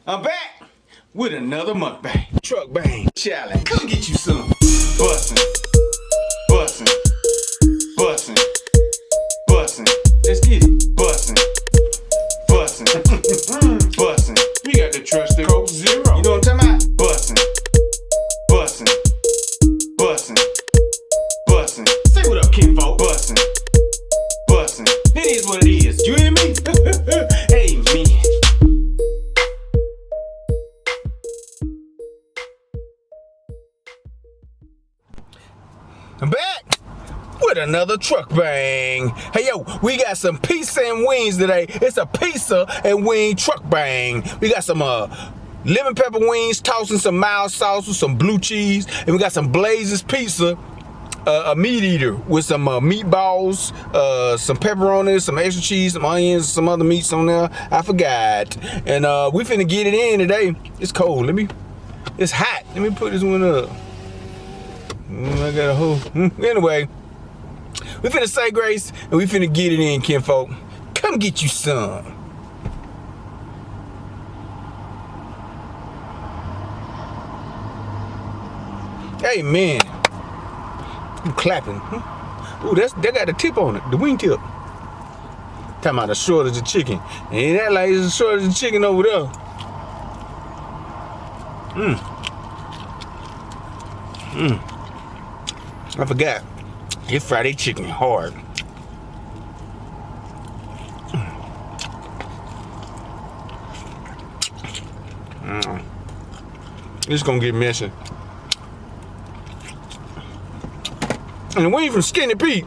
I'm back with another mukbang. Truck bang challenge. Come get you some. Bussin', bussin', bussin', bussin'. Let's get it. Bussin', bussin', bussin'. You got to trust the Coke Zero. You know what I'm talking about? Bussin', bussin', bussin', bussin'. Say what up, kinfolk. Bussin', bussin'. It is what it is. You hear me? Hey, me. I'm back with another truck bang. Hey yo, we got some pizza and wings today. It's a pizza and wing truck bang. We got some lemon pepper wings, tossing some mild sauce with some blue cheese, and we got some Blazes pizza, a meat eater with some meatballs, some pepperoni, some extra cheese, some onions, some other meats on there. I forgot. And we finna get it in today. It's cold. It's hot. Let me put this one up. I got a hole. Anyway, we finna say grace and we finna get it in, kinfolk. Come get you some. Hey man, I'm clapping. Ooh, that got the tip on it, the wing tip. Talking about the shortage of chicken. Ain't that like it's a shortage of chicken over there? I forgot. It's Friday chicken hard. It's gonna get messy. And we ain't from Skinny Pete.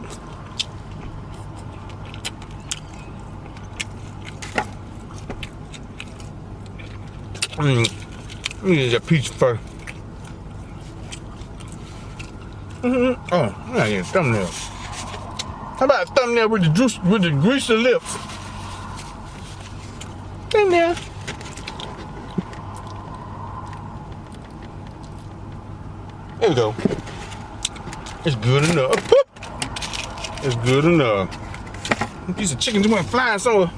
Let me get that pizza first. Oh, I gotta get a thumbnail. How about a thumbnail with the greasy lips? In there. There we go. It's good enough. It's good enough. A piece of chicken just went flying somewhere.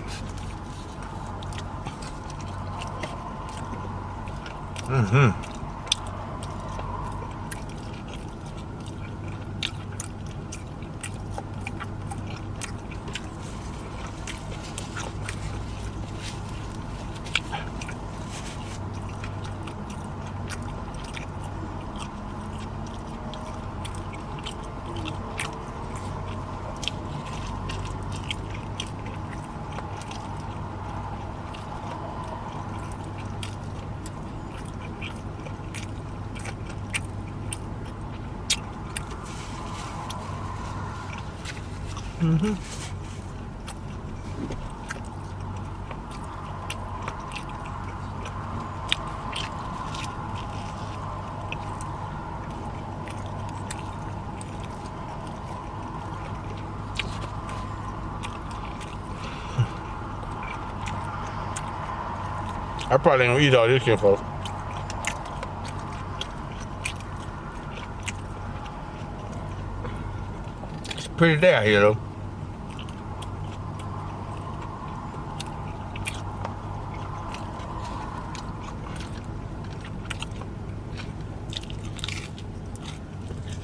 I probably ain't gonna eat all this, kinfolk. It's pretty day out here, though.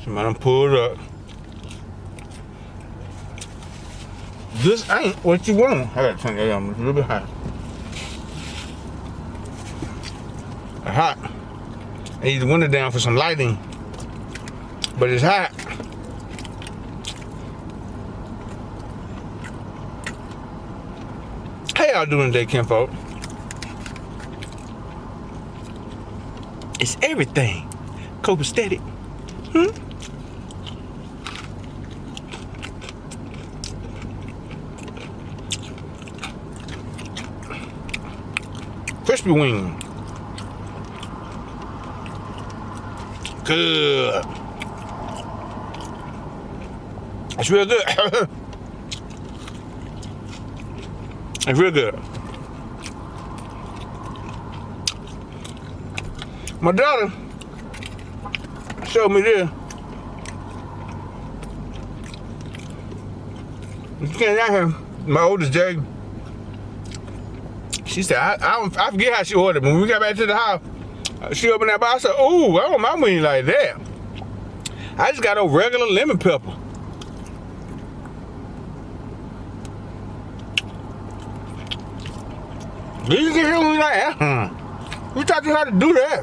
Somebody done pulled up. This ain't what you want. I gotta turn that on. It's a little bit hot. Hot. I need the window down for some lighting, but it's hot. How y'all doing today, kinfolk? It's everything. Copacetic. Crispy wing. Good. It's real good. It's real good. My daughter showed me this. You came down here. My oldest Jay, She said, I forget how she ordered. When we got back to the house, she opened that box. I said, ooh, I want my wing like that. I just got a regular lemon pepper. You can hear me like that? Who taught you how to do that?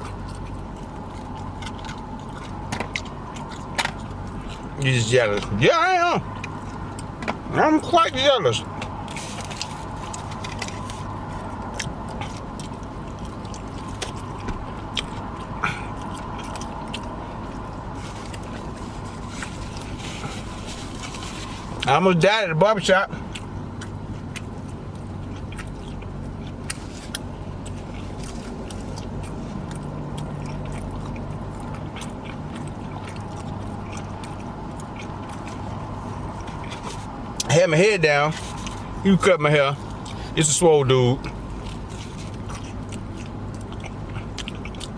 You just jealous. Yeah, I am. I'm quite jealous. I almost died at the barbershop. I had my head down. He cut my hair. It's a swole dude.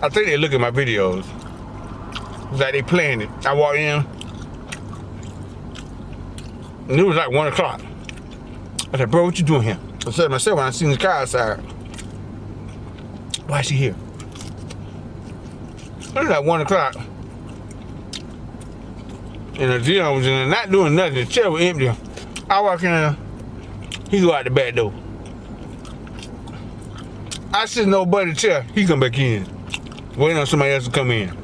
I think they look at my videos. It's like they playing it. I walked in. And it was like 1 o'clock. I said, bro, what you doing here? I said to myself when I seen the car outside. Why is she here? It was like 1 o'clock. And the gym was in there not doing nothing. The chair was empty. I walk in, he go out the back door. I sit in nobody's chair, he come back in. Waiting on somebody else to come in.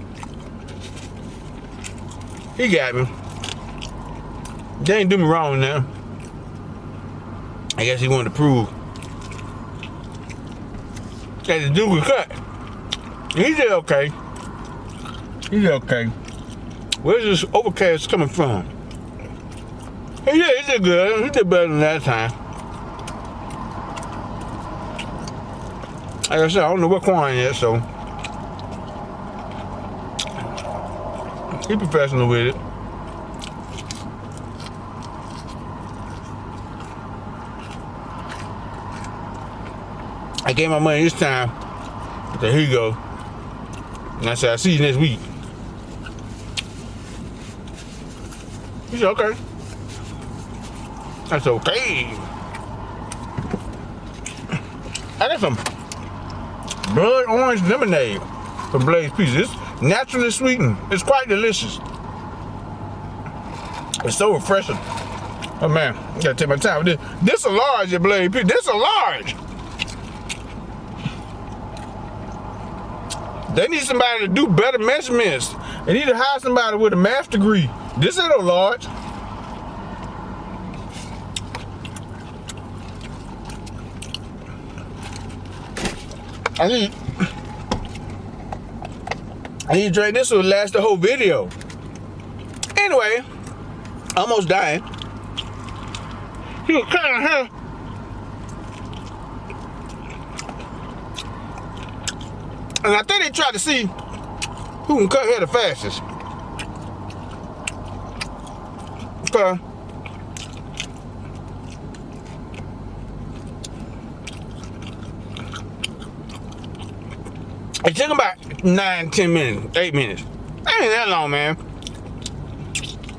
He got me. They ain't do me wrong now. I guess he wanted to prove that the dude was cut. He did okay. He did okay. Where's this overcast coming from? He did good. He did better than that time. Like I said, I don't know what corn yet, so he professional with it. I gave my money this time. Okay, here you go. And I said, I'll see you next week. He said, okay. That's okay. I got some blood orange lemonade from Blaze Pizza. It's naturally sweetened. It's quite delicious. It's so refreshing. Oh man, I gotta take my time with this. This a large at Blaze Pizza. This a large. They need somebody to do better measurements. They need to hire somebody with a master's degree. This ain't no large. I need to drink this will last the whole video. Anyway, almost dying. He was cutting hair. And I think they tried to see who can cut hair the fastest. Okay. It took about 9, 10 minutes, 8 minutes. That ain't that long, man.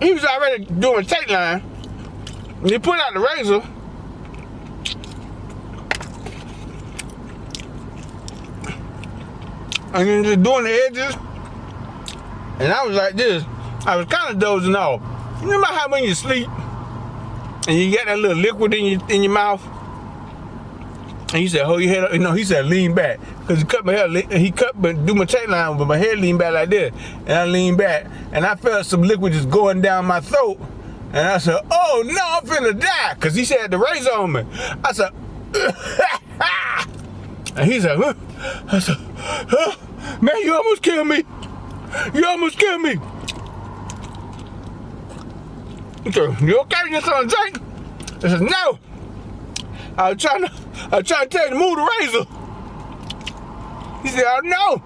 He was already doing a tape line. And he put out the razor. And then just doing the edges. And I was like this. I was kind of dozing off. You remember how when you sleep and you get that little liquid in your mouth? And he said, hold your head up. You know, he said, lean back. Because he cut my hair, do my tape line, but my head leaned back like this. And I leaned back. And I felt some liquid just going down my throat. And I said, oh no, I'm finna die. Because he said the razor on me. I said, and he said, huh? I said, huh? Man, you almost killed me. You almost killed me. He said, you okay? You get something to drink? I said, no. I was trying to tell you to move the razor. He said, oh no.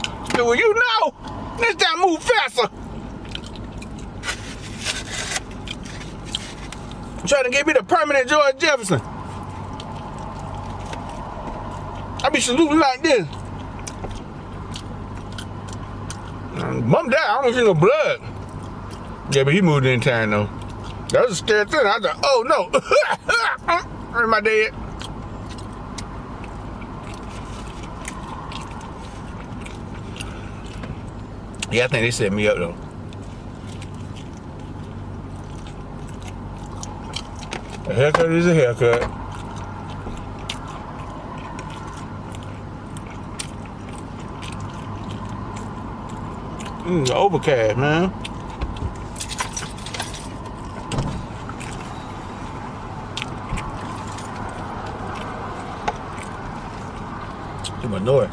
I said, well, you know. Next time move faster. Trying to give me the permanent George Jefferson. I be saluting like this. Mom died, I don't see no blood. Yeah, but he moved in time though. That was a scary thing. I was like, oh no. Where's my dad? Yeah, I think they set me up though. A haircut is a haircut. Overcast, man. Too much noise.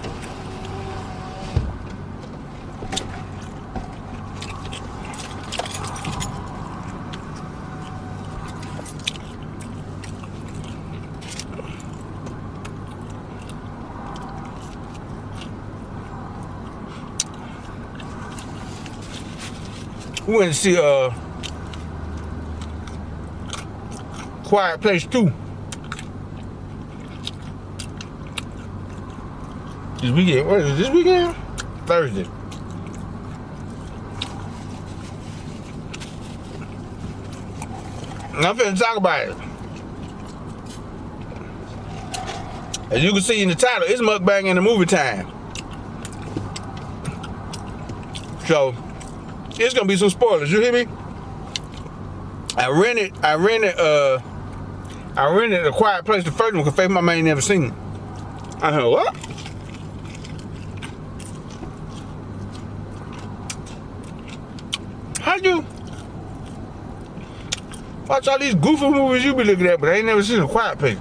We went to see Quiet Place 2 this weekend. What is it, this weekend? Thursday. And I'm finna talk about it. As you can see in the title, it's mukbang in the movie time. So it's gonna be some spoilers, you hear me? I rented A Quiet Place, the first one, because Faith Mama ain't never seen it. I heard, what? How you watch all these goofy movies you be looking at, but I ain't never seen A Quiet Place?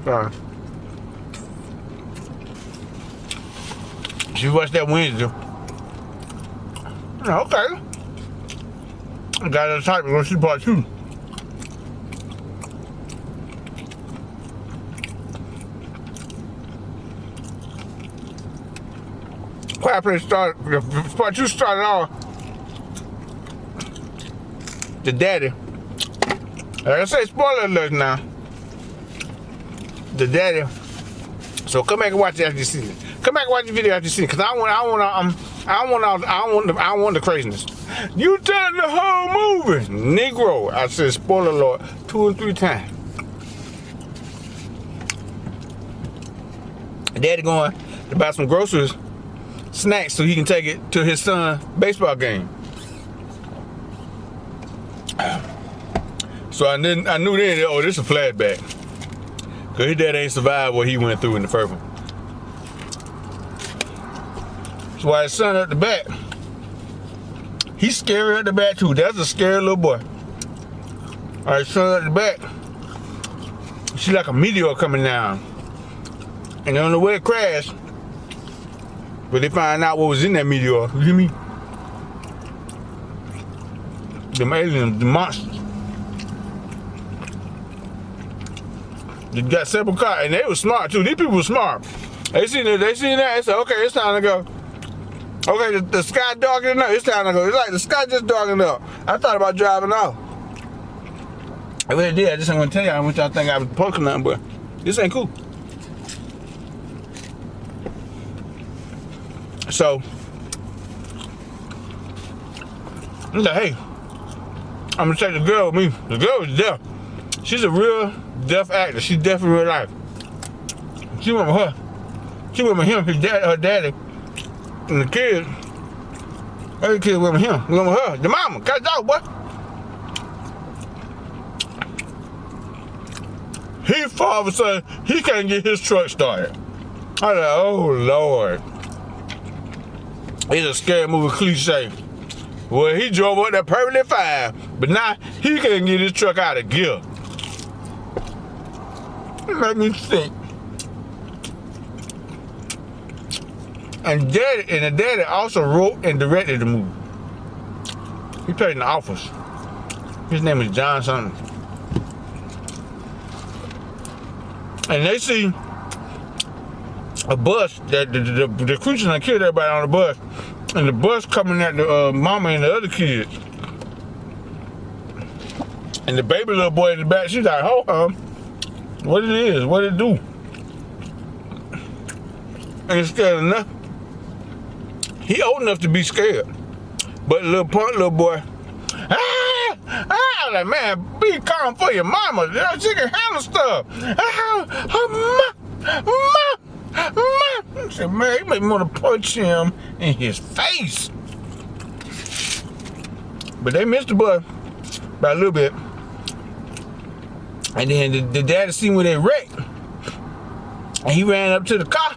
Sorry. She watched that Wednesday. Okay. I got her type. We're gonna see part 2. Quiet Place started. Part 2 started off. The daddy. Like I say, spoiler alert now. The daddy. So come back and watch it after you see it. Come back and watch the video after you see it, cause I want the craziness. You telling the whole movie, Negro. I said spoiler alert 2 or 3 times. Daddy going to buy some groceries, snacks, so he can take it to his son's baseball game. So I knew then, oh, this is a flashback. Cause his dad ain't survived what he went through in the first one. That's why his son at the back, he's scary at the back too. That's a scary little boy. All right, son at the back, she like a meteor coming down. And on the way it crashed, but they find out what was in that meteor. You hear me? Them aliens, the monsters. They got several cars, and they were smart too. These people were smart. They seen that. They said, okay, it's time to go. Okay, the sky darkening up. It's time to go. It's like the sky just darkened up. I thought about driving off. I really did. I just ain't gonna tell y'all how much y'all think I was poking nothing, but this ain't cool. So, I'm like, hey, I'm gonna take the girl with me. The girl is deaf. She's a real deaf actor. She's deaf in real life. She went with her. She went with him, his dad, her daddy, and the kids. Every kid went with him. Went with her. The mama. Cut it off, boy. He, for all of a sudden, he can't get his truck started. I was like, oh Lord. It's a scary movie cliche. Well, he drove up that perfectly fine, but now he can't get his truck out of gear. It made me think. And the daddy also wrote and directed the movie. He played in The Office. His name is John something. And they see a bus that the creature done killed everybody on the bus, and the bus coming at the mama and the other kids. And the baby little boy in the back, she's like, hold on. what it is, what it do. Ain't scared enough. He old enough to be scared. But little punk little boy, like, man, be calm for your mama. She can handle stuff. I said, man, you make me want to punch him in his face. But they missed the boy by a little bit. And then the daddy seen when they wrecked. And he ran up to the car.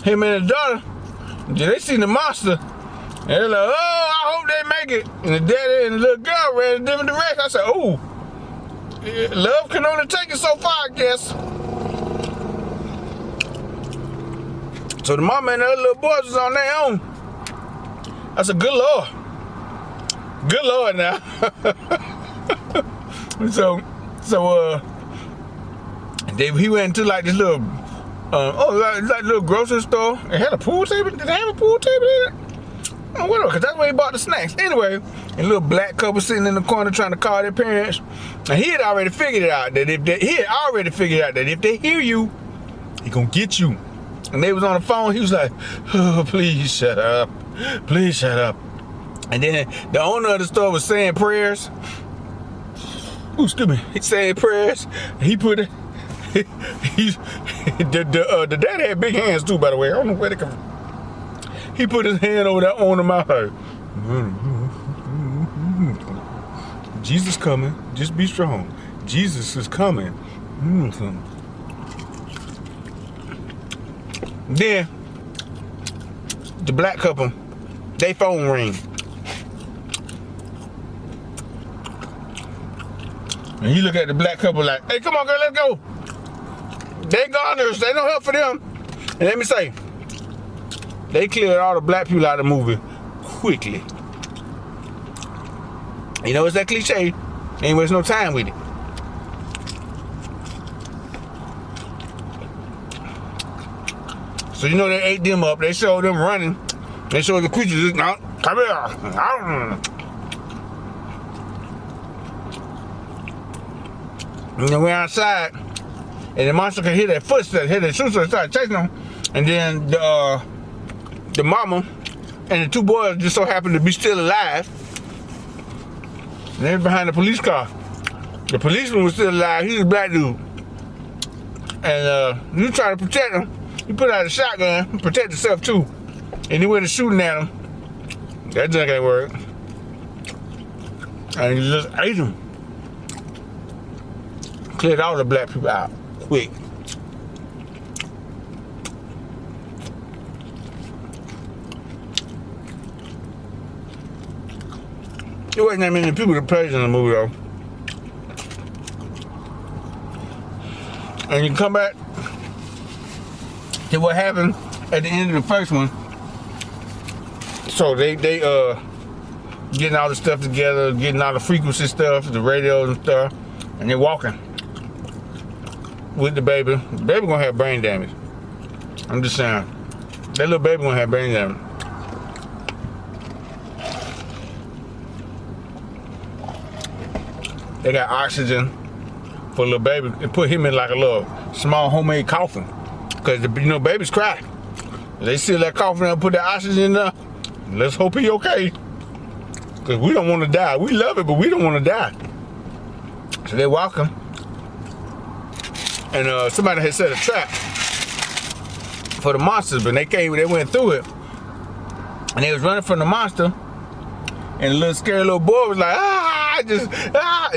Him and his daughter. Then they seen the monster. And they're like, oh, I hope they make it. And the daddy and the little girl ran in a different direction. I said, oh, love can only take you so far, I guess. So the mama and the other little boys was on their own. I said, good Lord. Good Lord now. He went into like this little, like little grocery store. It had a pool table. Did they have a pool table in it? Oh, whatever, because that's where he bought the snacks. Anyway, a little black couple sitting in the corner trying to call their parents. And he had already figured it out that if they hear you, he gonna get you. And they was on the phone. He was like, oh, please shut up. Please shut up. And then the owner of the store was saying prayers. Ooh, excuse me. He saying prayers. He put it. The daddy had big hands too, by the way. I don't know where they come from. He put his hand over that owner's mouth. Like, Jesus coming. Just be strong. Jesus is coming. Then the black couple, they phone ring. And you look at the black couple like, hey, come on, girl, let's go. They goners, ain't no help for them. And let me say, they cleared all the black people out of the movie quickly. You know, it's that cliche. Ain't waste no time with it. So you know they ate them up. They showed them running. They showed the creatures, come here. And then we're outside, and the monster could hear their footsteps, hear their footsteps, started chasing them. And then the mama and the two boys just so happened to be still alive. And they were behind the police car. The policeman was still alive. He was a black dude. And he was trying to protect him. He put out a shotgun to protect himself too. And he went to shooting at him. That junk ain't work. And he just ate him. Cleared all the black people out quick. There wasn't that many people that played in the movie though. And you come back to what happened at the end of the first one. So they getting all the stuff together, getting all the frequency stuff, the radios and stuff, and they're walking with the baby. The baby gonna have brain damage. I'm just saying. That little baby gonna have brain damage. They got oxygen for a little baby and put him in like a little small homemade coffin. Cause babies cry. They seal that coffin and put that oxygen in there. Let's hope he okay. Cause we don't want to die. We love it, but we don't want to die. So they walking. And somebody had set a trap for the monsters, but they went through it. And they was running from the monster. And the little scary little boy was like, And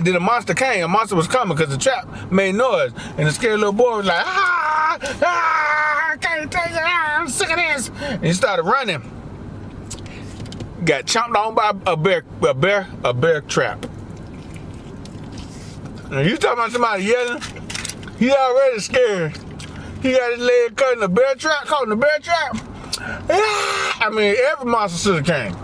then the monster came. A monster was coming because the trap made noise. And the scary little boy was like, I can't take it. I'm sick of this. And he started running. Got chomped on by a bear trap. And you talking about somebody yelling? He already scared. He got his leg caught in the bear trap. I mean, every monster should have came.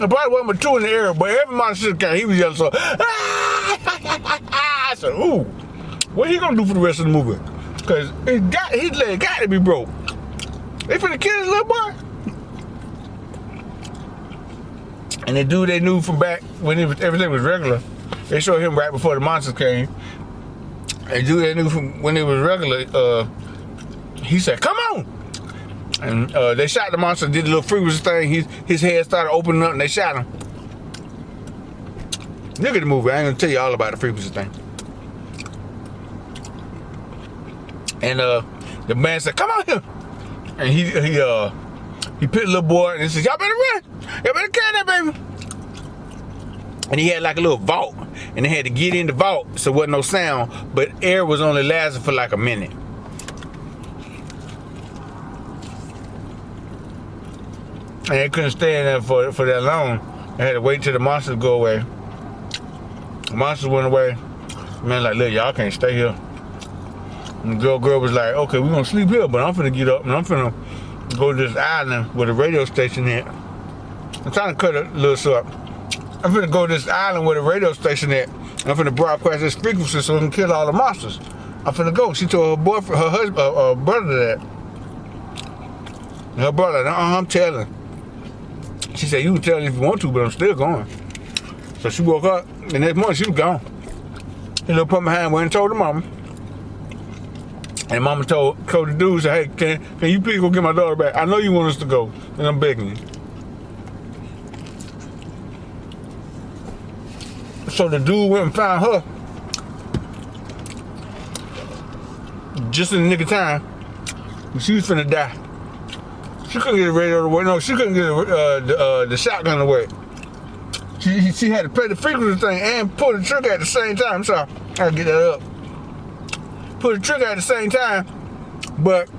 I probably wasn't but two in the area, but every monster should have came. He was yelling so. I said, ooh, what he gonna do for the rest of the movie? Cause his leg got to be broke. They finna kill this little boy. And the dude they knew from back when everything was regular, they showed him right before the monsters came. And dude, that nigga when it was regular, he said, "Come on!" And they shot the monster. Did a little frequency thing. His head started opening up, and they shot him. Look at the movie. I ain't gonna tell you all about the frequency thing. And the man said, "Come on here!" And he picked a little boy and he said, "Y'all better run! Y'all better carry that baby!" And he had like a little vault, and they had to get in the vault, so there wasn't no sound, but air was only lasting for like a minute. And they couldn't stay in there for that long. They had to wait till the monsters go away. The monsters went away. The man like, "Look, y'all can't stay here." And the girl was like, "Okay, we're gonna sleep here, but I'm finna get up and I'm finna go to this island where the radio station is." I'm trying to cut it a little short. I'm finna go to this island where the radio station is. I'm finna broadcast this frequency so we can kill all the monsters. I'm finna go. She told her boyfriend, her husband, brother that. And her brother, I'm telling. She said, "You can tell if you want to, but I'm still going." So she woke up, and next morning she was gone. He little put my hand went and told her mama. And mama told the dude, said, "Hey, can you please go get my daughter back? I know you want us to go, and I'm begging you." So the dude went and found her just in the nick of time. She was finna die. She couldn't get the radio away. No, she couldn't get the shotgun away. She had to play the frequency thing and pull the trigger at the same time. I'm sorry, I gotta get that up. Pull the trigger at the same time, but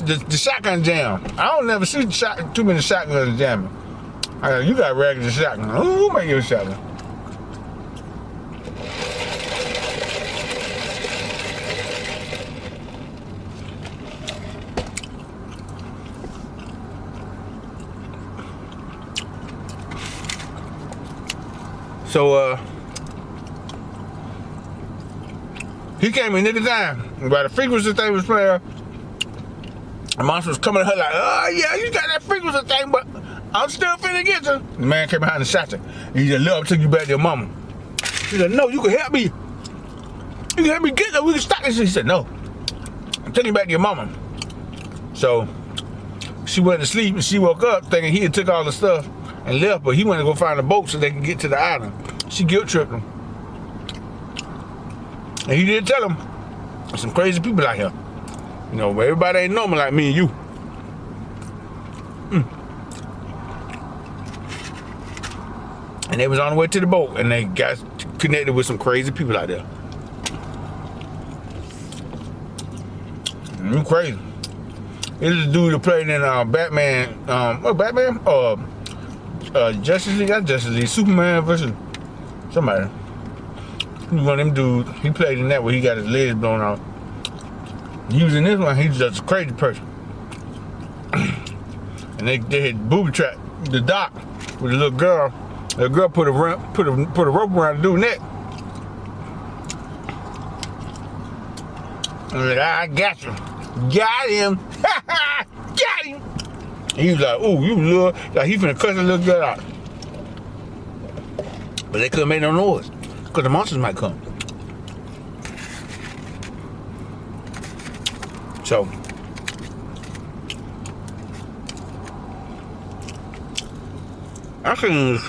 the shotgun jammed. I don't never see too many shotguns jamming. You got regular shotgun. Who make your shotgun? So he came in at the time. While the frequency thing was playing, the monster was coming at her like, "Oh yeah, you got that frequency thing, but I'm still finna get you." The man came behind and shot her. And he said, "Look, I'm taking you back to your mama." She said, "No, you can help me. You can help me get her. We can stop this." He said, "No, I'm taking you back to your mama." So she went to sleep and she woke up thinking he had took all the stuff and left, but he went to go find a boat so they could get to the island. She guilt tripped him. And he did tell him, "There's some crazy people out here. You know, everybody ain't normal like me and you." And they was on the way to the boat and they got connected with some crazy people out there. Crazy. This is a dude that played in Batman, Batman? Justice League, not Justice League, Superman versus somebody. One of them dudes, he played in that where he got his legs blown off. Using this one, he's just a crazy person. And they had booby trapped the dock with a little girl. The girl put a rope around the dude's neck. And like, "I got you. Got him. Got him." And he was like, "Ooh, you little," like he finna cuss the little girl out. But they couldn't make no noise, because the monsters might come. So I couldn't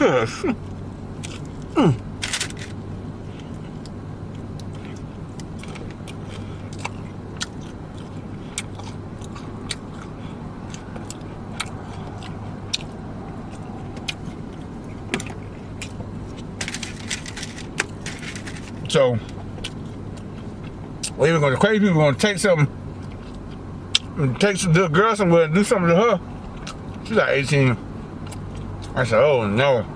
So we were going to crazy people going to take something, take some little girl somewhere and do something to her. She's like 18. I said, "Oh no!"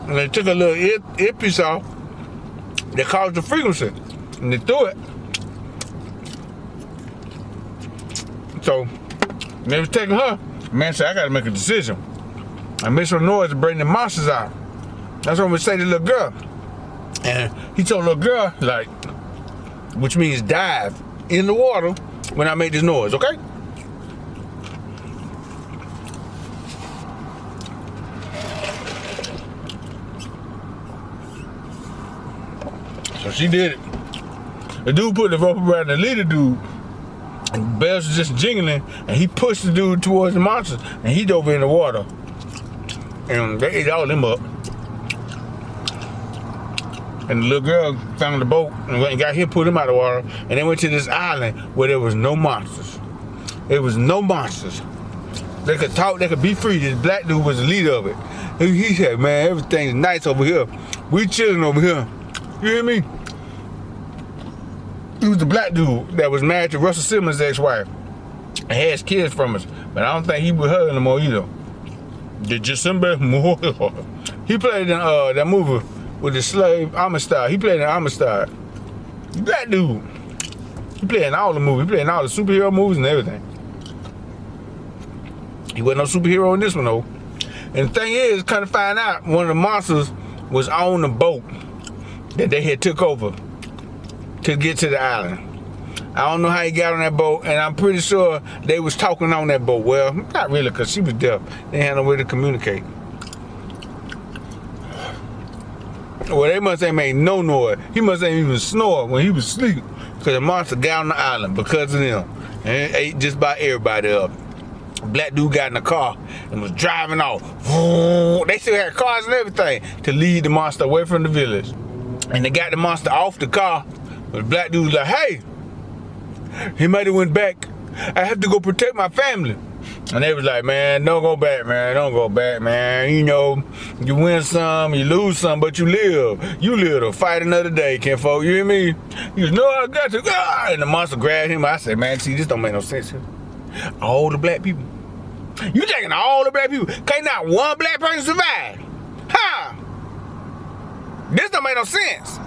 And they took a little earpiece off. They caused the frequency, and they threw it. So they was taking her. Man said, "I got to make a decision. I made some noise to bring the monsters out." That's what we say to the little girl. And he told the little girl, like, which means dive in the water when I make this noise, okay? So she did it. The dude put the rope around the leader dude, and bells was just jingling, and he pushed the dude towards the monsters, and he dove in the water. And they ate all them up. And the little girl found the boat and went and got him, put him out of the water, and they went to this island where there was no monsters. There was no monsters. They could talk, they could be free. This black dude was the leader of it. He said, man, everything's nice over here. We chilling over here. You hear me? He was the black dude that was married to Russell Simmons' ex-wife and has kids from us. But I don't think he with her anymore either. Did just somebody more? He played in that movie with the slave Amistad. He played in Amistad. Black dude. He played in all the movies. He played in all the superhero movies and everything. He wasn't no superhero in this one though. And the thing is, kind of find out one of the monsters was on the boat that they had took over to get to the island. I don't know how he got on that boat, and I'm pretty sure they was talking on that boat. Well, not really, because she was deaf. They had no way to communicate. Well, they must ain't made no noise. He must ain't even snore when he was asleep, because the monster got on the island because of them. And ate just about everybody up. Black dude got in the car and was driving off. They still had cars and everything to lead the monster away from the village. And they got the monster off the car. But the black dude was like, hey, he might have went back. I have to go protect my family. And they was like, man, don't go back, man. Don't go back, man. You know, you win some, you lose some, but you live. You live to fight another day, kinfolk. You hear me? He was, no, I got to. Ah! And the monster grabbed him. I said, man, see, this don't make no sense here. All the black people. You taking all the black people. Can't not one black person survive. Huh? This don't make no sense.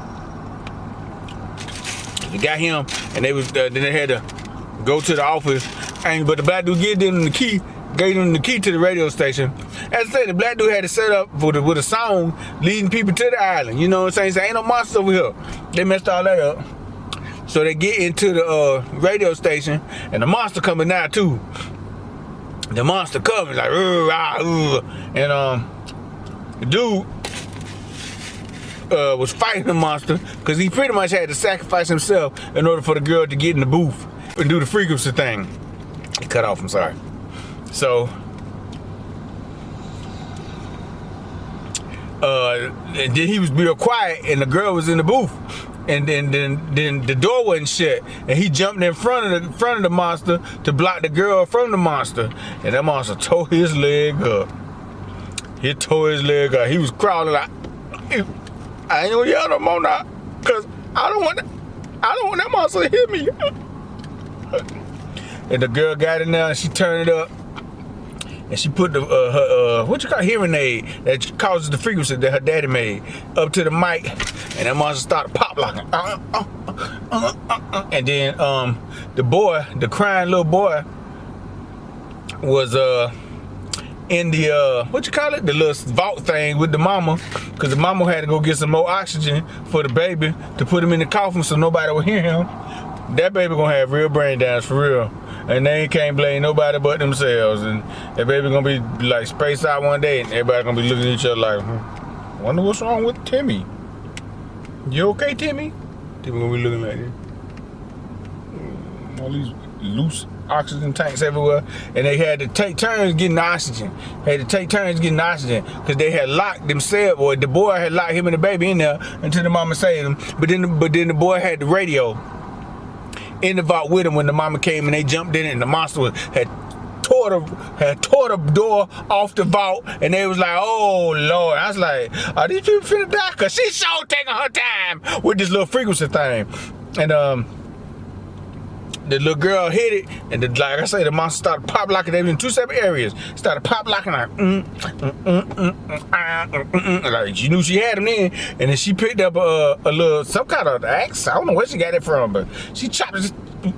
They got him, and they was then they had to go to the office. But the black dude gave them the key to the radio station. As I said, the black dude had to set up with a song leading people to the island. You know what I'm saying? So ain't no monsters over here. They messed all that up. So they get into the radio station, and the monster coming out too. The monster coming like, and the dude was fighting the monster because he pretty much had to sacrifice himself in order for the girl to get in the booth and do the frequency thing. It cut off, I'm sorry. So, and then he was real quiet, and the girl was in the booth. And then the door wasn't shut, and he jumped in front of the monster to block the girl from the monster, and that monster tore his leg up. He tore his leg up. He was crawling like, I ain't gonna yell no more now, cause I don't want that monster to hit me. And the girl got in there and she turned it up. And she put the her hearing aid that causes the frequency that her daddy made up to the mic, and that monster started pop locking. And then the crying little boy was in the the little vault thing with the mama, because the mama had to go get some more oxygen for the baby to put him in the coffin so nobody would hear him. That baby gonna have real brain damage for real. And they can't blame nobody but themselves. And that baby gonna be like spaced out one day, and everybody gonna be looking at each other like, wonder what's wrong with Timmy. You okay, Timmy? Timmy gonna be looking like this. All these loose oxygen tanks everywhere. And they had to take turns getting oxygen. Because they had locked themselves, or the boy had locked him and the baby in there until the mama saved him. But then the boy had the radio in the vault with him when the mama came, and they jumped in it, and the monster had tore the door off the vault, and they was like, oh Lord. I was like, are these people finna die? Cause she sure taking her time with this little frequency thing. And the little girl hit it, and like I say, the monster started pop locking. They were in two separate areas. Started pop locking like, like she knew she had him then. And then she picked up a little, some kind of axe. I don't know where she got it from, but she chopped it.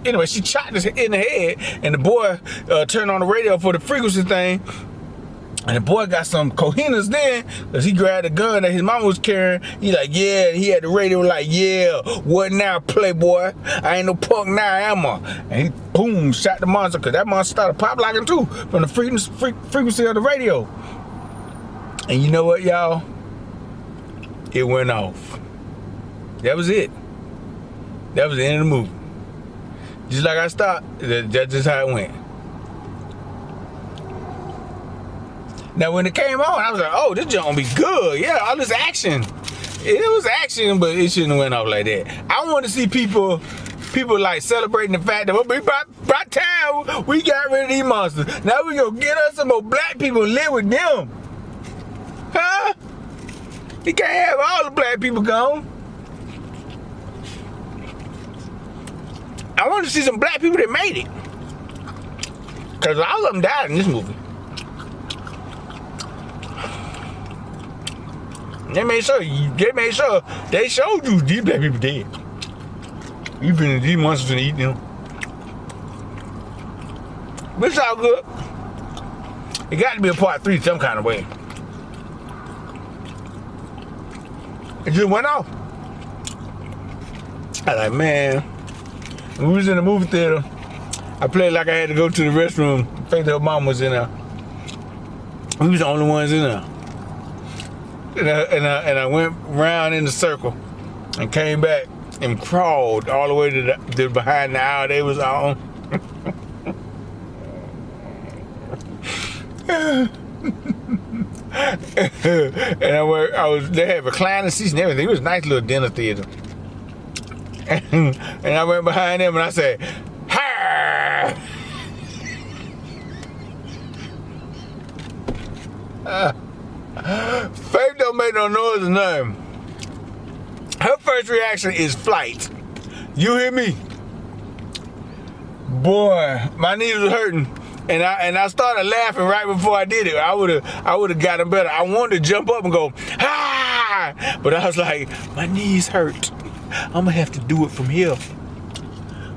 Anyway, she chopped it in the head, and the boy turned on the radio for the frequency thing. And the boy got some cojones then, because he grabbed a gun that his mama was carrying. He like, yeah, and he had the radio like, yeah, what now, playboy? I ain't no punk now, am I? And he, boom, shot the monster, because that monster started pop locking too, from the frequency of the radio. And you know what, y'all? It went off. That was it. That was the end of the movie. Just like I stopped, that's just how it went. Now when it came on, I was like, oh, this joint gonna be good. Yeah, all this action. It was action, but it shouldn't have went off like that. I want to see people like celebrating the fact that by time we got rid of these monsters. Now we gonna get us some more black people and live with them. Huh? You can't have all the black people gone. I want to see some black people that made it. Cause all of them died in this movie. They made sure they showed you these black people dead. Even these monsters and eat them. But it's all good. It got to be a part 3 some kind of way. It just went off. I was like, man, when we was in the movie theater, I played like I had to go to the restroom. I think her mom was in there. We was the only ones in there. And I went round in the circle and came back and crawled all the way to behind the aisle they was on. And they had recliner seats and everything. It was a nice little dinner theater. And I went behind them and I said, "Ha!" Faith don't make no noise or nothing. Her first reaction is flight. You hear me? Boy, my knees was hurting. And I started laughing right before I did it. I would have gotten better. I wanted to jump up and go, "Ah!" But I was like, my knees hurt. I'm gonna have to do it from here.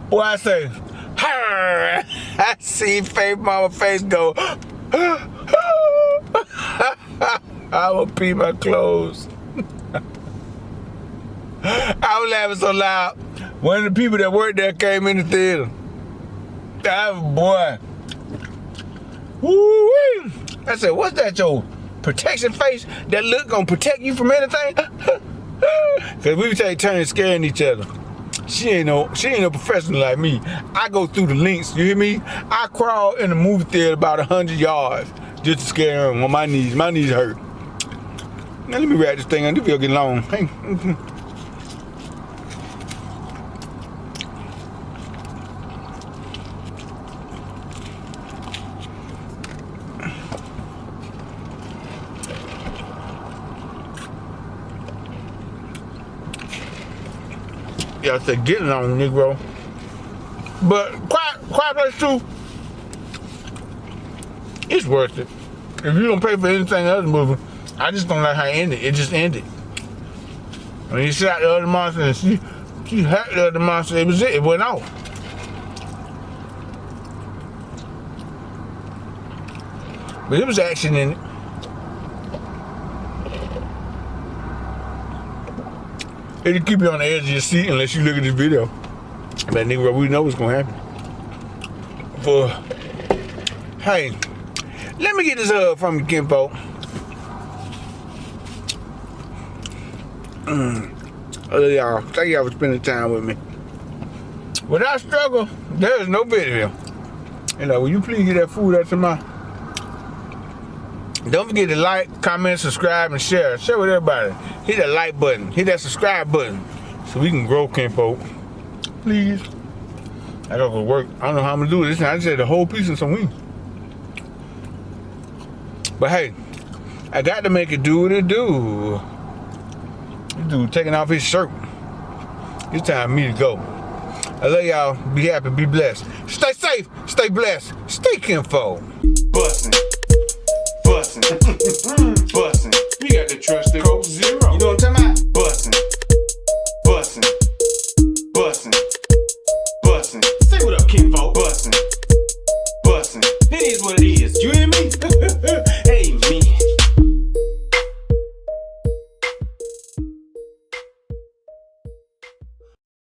Boy, I say, "Ha!" I see Faith Mama's face go, I will pee my clothes. I was laughing so loud. One of the people that worked there came in the theater. Boy. Woo-wee. I said, what's that, your protection face? That look gonna protect you from anything? Cause we take turns scaring each other. She ain't no professional like me. I go through the links, you hear me? I crawl in the movie theater about 100 yards just to scare him on my knees. My knees hurt. Now let me wrap this thing on. This video getting long. Hey. Yeah, I said getting on, Negro. But Quiet Place 2, it's worth it. If you don't pay for anything else in the movie, I just don't like how it ended. It just ended. When he shot the other monster and she hacked the other monster, it was it. It went off. But it was action in it. It'll keep you on the edge of your seat unless you look at this video. But nigga, we know what's gonna happen. Hey, let me get this from you, Kimpo. Y'all, thank y'all for spending time with me. Without struggle, there is no video. You know, will you please get that food out to my... Don't forget to like, comment, subscribe, and share. Share with everybody. Hit that like button. Hit that subscribe button. So we can grow, Kimpo. Please. I gotta go work. I don't know how I'm gonna do this. I just had a whole piece of some wings. But hey, I got to make it do what it do. This dude taking off his shirt. It's time for me to go. I love y'all. Be happy. Be blessed. Stay safe. Stay blessed. Stay Kimpo. Bustin'.